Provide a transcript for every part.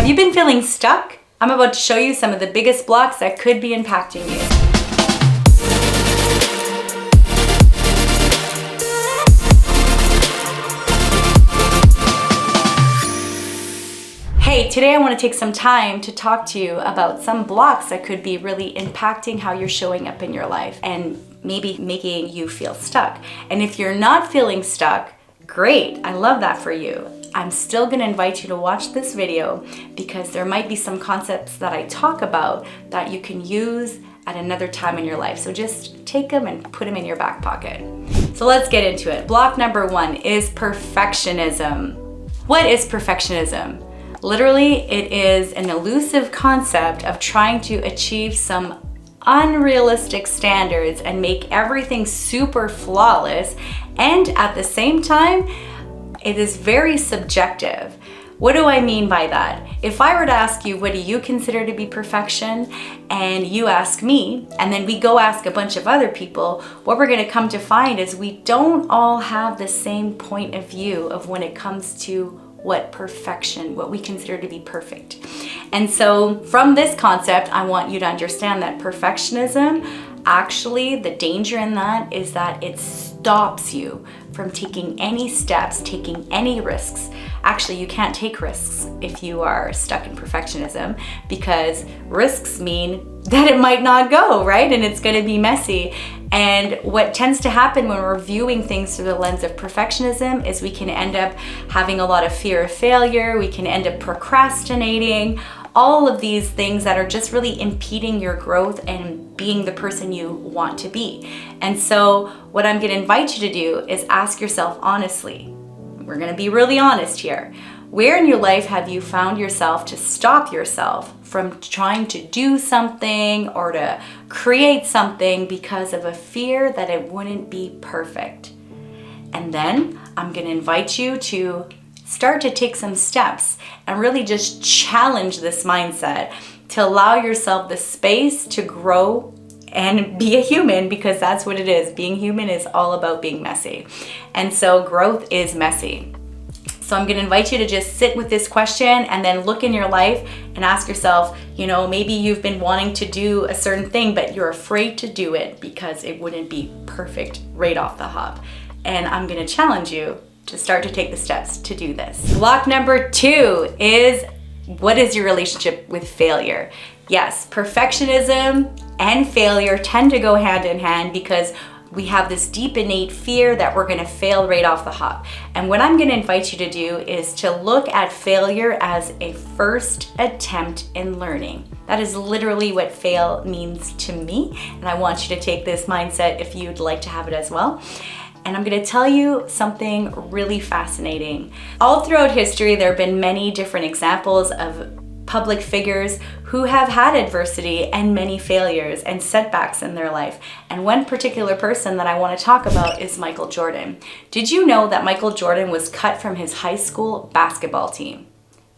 Have you been feeling stuck? I'm about to show you some of the biggest blocks that could be impacting you. Hey, today I want to take some time to talk to you about some blocks that could be really impacting how you're showing up in your life and maybe making you feel stuck. And if you're not feeling stuck, great, I love that for you. I'm still going to invite you to watch this video because there might be some concepts that I talk about that you can use at another time in your life. So just take them and put them in your back pocket. So let's get into it. Block number 1 is perfectionism. What is perfectionism? Literally, it is an elusive concept of trying to achieve some unrealistic standards and make everything super flawless, and at the same time, it is very subjective. What do I mean by that? If I were to ask you, what do you consider to be perfection? And you ask me, and then we go ask a bunch of other people, what we're gonna come to find is we don't all have the same point of view of when it comes to what we consider to be perfect. And so from this concept, I want you to understand that perfectionism, actually the danger in that is that it stops you from taking any steps, taking any risks. Actually, you can't take risks if you are stuck in perfectionism, because risks mean that it might not go, right? And it's gonna be messy. And what tends to happen when we're viewing things through the lens of perfectionism is we can end up having a lot of fear of failure, we can end up procrastinating, all of these things that are just really impeding your growth and being the person you want to be. And so what I'm gonna invite you to do is ask yourself honestly, we're gonna be really honest here, where in your life have you found yourself to stop yourself from trying to do something or to create something because of a fear that it wouldn't be perfect? And then I'm gonna invite you to start to take some steps and really just challenge this mindset to allow yourself the space to grow and be a human, because that's what it is. Being human is all about being messy. And so growth is messy. So I'm gonna invite you to just sit with this question and then look in your life and ask yourself, maybe you've been wanting to do a certain thing, but you're afraid to do it because it wouldn't be perfect right off the hop. And I'm gonna challenge you to start to take the steps to do this. Block number 2 is, what is your relationship with failure? Yes, perfectionism and failure tend to go hand in hand because we have this deep innate fear that we're gonna fail right off the hop. And what I'm gonna invite you to do is to look at failure as a first attempt in learning. That is literally what fail means to me. And I want you to take this mindset if you'd like to have it as well. And I'm gonna tell you something really fascinating. All throughout history, there have been many different examples of public figures who have had adversity and many failures and setbacks in their life. And one particular person that I want to talk about is Michael Jordan. Did you know that Michael Jordan was cut from his high school basketball team?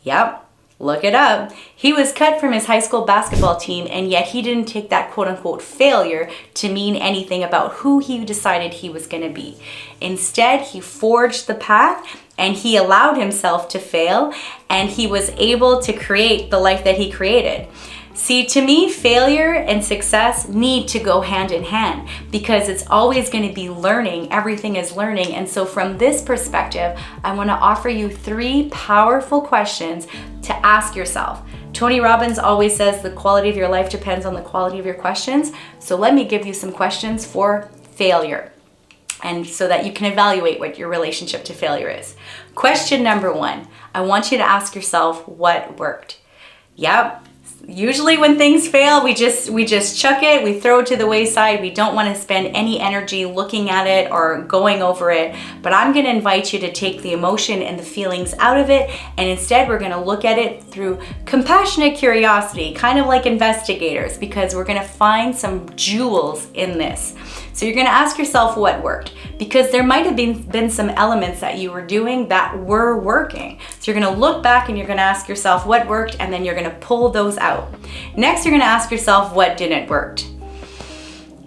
Yep. Look it up. He was cut from his high school basketball team, and yet he didn't take that quote unquote failure to mean anything about who he decided he was going to be. Instead, he forged the path and he allowed himself to fail, and he was able to create the life that he created. See, to me, failure and success need to go hand in hand because it's always going to be learning. Everything is learning. And so from this perspective, I want to offer you 3 powerful questions to ask yourself. Tony Robbins always says the quality of your life depends on the quality of your questions. So let me give you some questions for failure, and so that you can evaluate what your relationship to failure is. Question number 1, I want you to ask yourself what worked. Yep. Usually when things fail, we just chuck it, we throw it to the wayside. We don't want to spend any energy looking at it or going over it. But I'm going to invite you to take the emotion and the feelings out of it, and instead we're going to look at it through compassionate curiosity, kind of like investigators, because we're going to find some jewels in this. So you're going to ask yourself what worked, because there might have been some elements that you were doing that were working. So you're going to look back and you're going to ask yourself what worked, and then you're going to pull those out. Next, you're going to ask yourself what didn't work.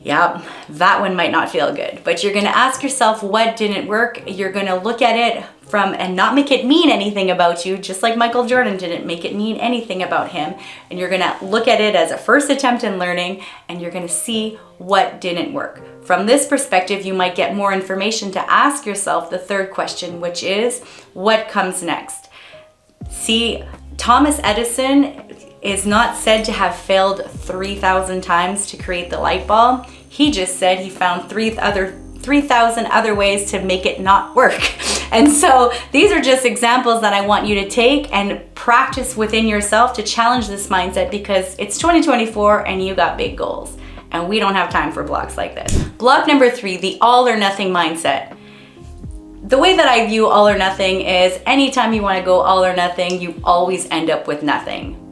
Yep, that one might not feel good, but you're going to ask yourself what didn't work. You're going to look at it and not make it mean anything about you, just like Michael Jordan didn't make it mean anything about him. And you're gonna look at it as a first attempt in learning, and you're gonna see what didn't work. From this perspective, you might get more information to ask yourself the third question, which is, what comes next? See, Thomas Edison is not said to have failed 3,000 times to create the light bulb. He just said he found 3,000 other ways to make it not work. And so these are just examples that I want you to take and practice within yourself to challenge this mindset, because it's 2024 and you got big goals. And we don't have time for blocks like this. Block number 3, the all or nothing mindset. The way that I view all or nothing is anytime you want to go all or nothing, you always end up with nothing.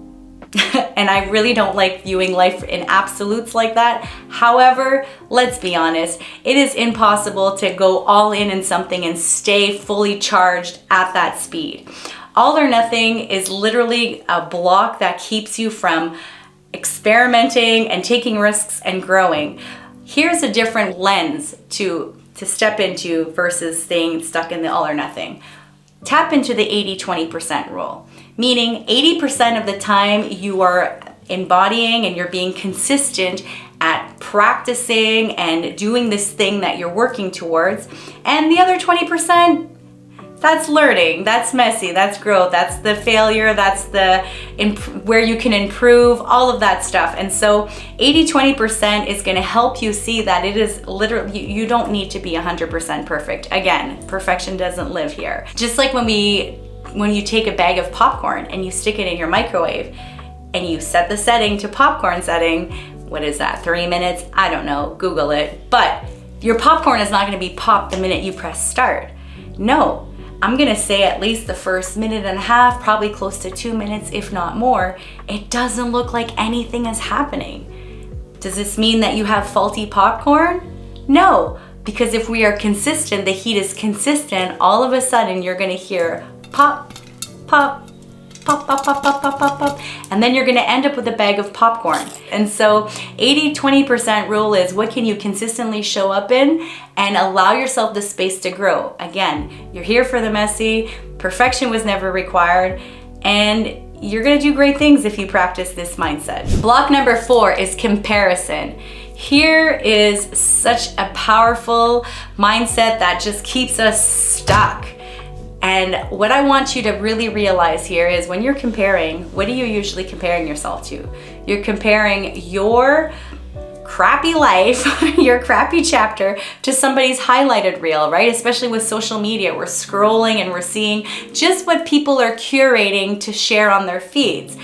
And I really don't like viewing life in absolutes like that. However, let's be honest, it is impossible to go all in something and stay fully charged at that speed. All or nothing is literally a block that keeps you from experimenting and taking risks and growing. Here's a different lens to step into versus staying stuck in the all or nothing. Tap into the 80-20% rule, meaning 80% of the time you are embodying and you're being consistent at practicing and doing this thing that you're working towards. And the other 20%, that's learning, that's messy, that's growth, that's the failure, that's the where you can improve, all of that stuff. And so 80-20% is gonna help you see that it is literally, you don't need to be 100% perfect. Again, perfection doesn't live here. Just like when you take a bag of popcorn and you stick it in your microwave and you set the setting to popcorn setting, what is that, 3 minutes? I don't know, Google it. But your popcorn is not gonna be popped the minute you press start. No. I'm gonna say at least the first minute and a half, probably close to 2 minutes, if not more, it doesn't look like anything is happening. Does this mean that you have faulty popcorn? No, because if we are consistent, the heat is consistent, all of a sudden you're gonna hear pop, pop, pop, pop, pop, pop, pop, pop, pop, and then you're gonna end up with a bag of popcorn. And so 80-20% rule is what can you consistently show up in and allow yourself the space to grow. Again, you're here for the messy, perfection was never required, and you're gonna do great things if you practice this mindset. Block number 4 is comparison. Here is such a powerful mindset that just keeps us stuck. And what I want you to really realize here is when you're comparing, what are you usually comparing yourself to? You're comparing your crappy life, your crappy chapter, to somebody's highlighted reel, right? Especially with social media, we're scrolling and we're seeing just what people are curating to share on their feeds.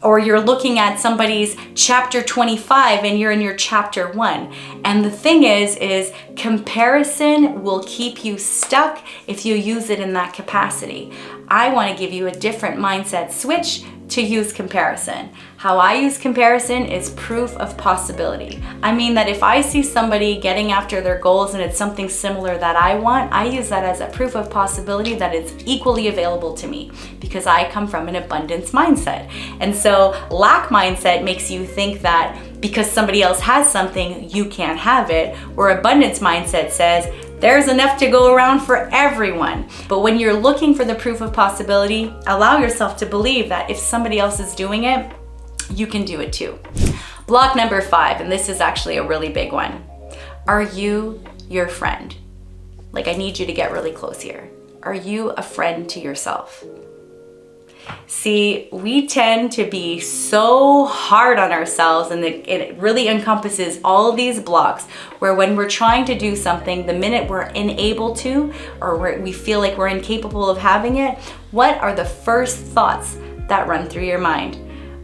Or you're looking at somebody's chapter 25 and you're in your chapter 1. And the thing is comparison will keep you stuck if you use it in that capacity. I want to give you a different mindset switch to use comparison. How I use comparison is proof of possibility. I mean that if I see somebody getting after their goals and it's something similar that I want, I use that as a proof of possibility that it's equally available to me because I come from an abundance mindset. And so lack mindset makes you think that because somebody else has something, you can't have it, where abundance mindset says, there's enough to go around for everyone. But when you're looking for the proof of possibility, allow yourself to believe that if somebody else is doing it, you can do it too. Block number 5, and this is actually a really big one. Are you your friend? Like, I need you to get really close here. Are you a friend to yourself? See, we tend to be so hard on ourselves, and it really encompasses all of these blocks where when we're trying to do something, the minute we're unable to, or we feel like we're incapable of having it, what are the first thoughts that run through your mind?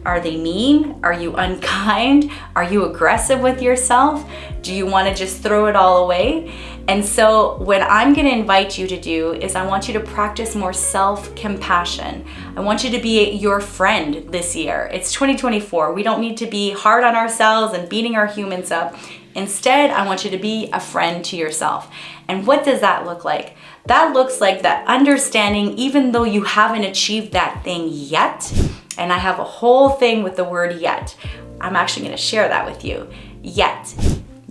Are they mean? Are you unkind? Are you aggressive with yourself? Do you want to just throw it all away? And so what I'm going to invite you to do is I want you to practice more self-compassion. I want you to be your friend this year. It's 2024. We don't need to be hard on ourselves and beating our humans up. Instead, I want you to be a friend to yourself. And what does that look like? That looks like that understanding, even though you haven't achieved that thing yet, and I have a whole thing with the word yet. I'm actually going to share that with you. Yet,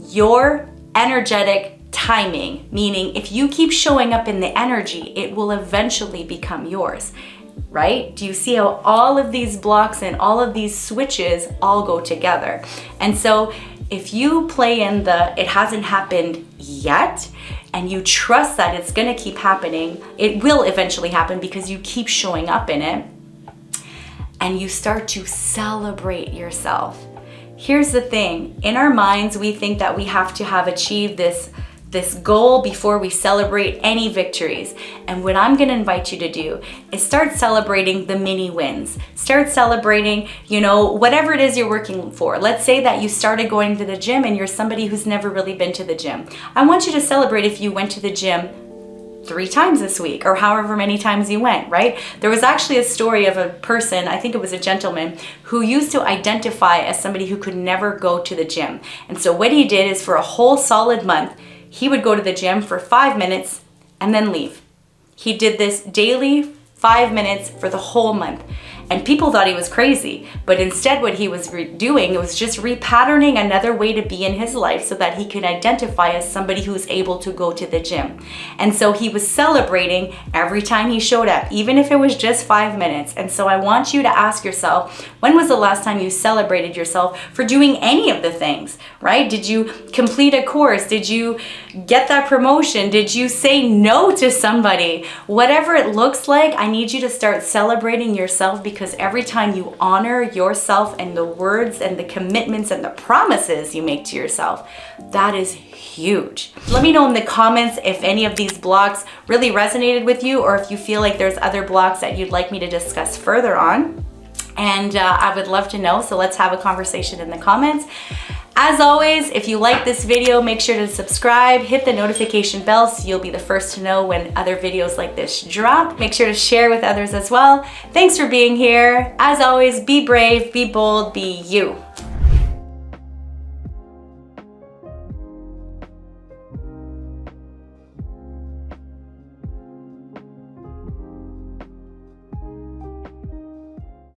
your energetic timing, meaning if you keep showing up in the energy, it will eventually become yours, right? Do you see how all of these blocks and all of these switches all go together? And so if you play in the it hasn't happened yet, and you trust that it's gonna keep happening, it will eventually happen because you keep showing up in it, and you start to celebrate yourself. Here's the thing, in our minds, we think that we have to have achieved this goal before we celebrate any victories. And what I'm gonna invite you to do is start celebrating the mini wins. Start celebrating, whatever it is you're working for. Let's say that you started going to the gym and you're somebody who's never really been to the gym. I want you to celebrate if you went to the gym 3 times this week, or however many times you went, right? There was actually a story of a person, I think it was a gentleman, who used to identify as somebody who could never go to the gym. And so what he did is for a whole solid month, he would go to the gym for 5 minutes and then leave. He did this daily, 5 minutes for the whole month. And people thought he was crazy, but instead what he was doing was just repatterning another way to be in his life so that he could identify as somebody who's able to go to the gym. And so he was celebrating every time he showed up, even if it was just 5 minutes. And so I want you to ask yourself, when was the last time you celebrated yourself for doing any of the things, right? Did you complete a course? Did you get that promotion? Did you say no to somebody? Whatever it looks like, I need you to start celebrating yourself, because every time you honor yourself and the words and the commitments and the promises you make to yourself, that is huge. Let me know in the comments if any of these blocks really resonated with you, or if you feel like there's other blocks that you'd like me to discuss further on. And I would love to know, so let's have a conversation in the comments. As always, if you like this video, make sure to subscribe, hit the notification bell so you'll be the first to know when other videos like this drop. Make sure to share with others as well. Thanks for being here. As always, be brave, be bold, be you.